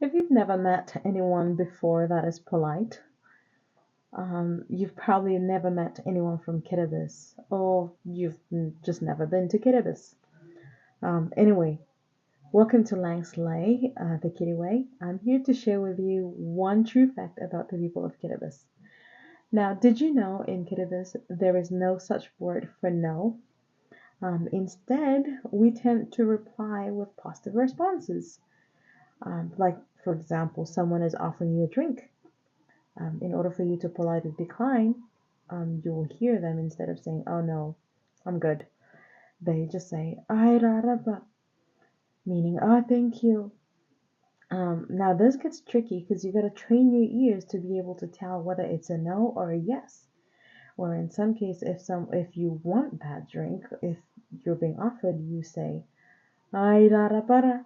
If you've never met anyone before that is polite, you've probably never met anyone from Kiribati, or you've just never been to Kiribati. Anyway, welcome to Lang's Lay, the Kiri-Way. I'm here to share with you one true fact about the people of Kiribati. Now, did you know in Kiribati there is no such word for no? Instead, we tend to reply with positive responses. Like, for example, someone is offering you a drink. In order for you to politely decline, you'll hear them instead of saying, "Oh no, I'm good." They just say "Ay raraba," meaning "Oh, thank you." Now this gets tricky because you gotta train your ears to be able to tell whether it's a no or a yes. Or in some case, if you want that drink, if you're being offered, you say "Ay rarabara,"